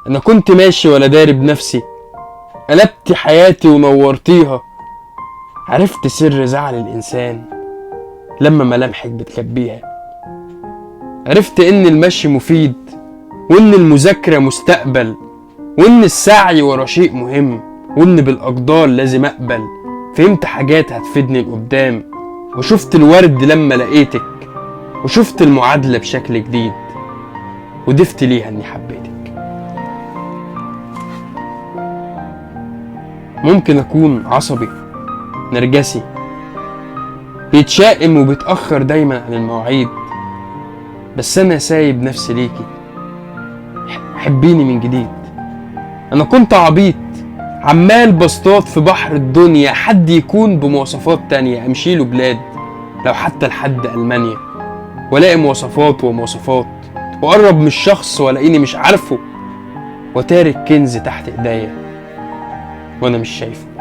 انا كنت ماشي ولا داري بنفسي، قلبت حياتي ونورتيها. عرفت سر زعل الانسان لما ملامحك بتخبيها. عرفت ان المشي مفيد، وان المذاكرة مستقبل، وان السعي ورا شيء مهم، وان بالاقدار لازم اقبل. فهمت حاجات هتفيدني لقدام، وشفت الورد لما لقيتك، وشفت المعادلة بشكل جديد، وضفت ليها اني حبيتك. ممكن اكون عصبي نرجسي، بيتشائم وبيتأخر دايما عن المواعيد، بس انا سايب نفسي ليكي. حبيني من جديد. انا كنت عبيط عمال بصطاد في بحر الدنيا، حد يكون بمواصفات تانية امشيله بلاد، لو حتى لحد ألمانيا، والاقي مواصفات ومواصفات، وقرب من الشخص والاقيني مش عارفه، وتارك كنز تحت ايديا وانا مش شايفه.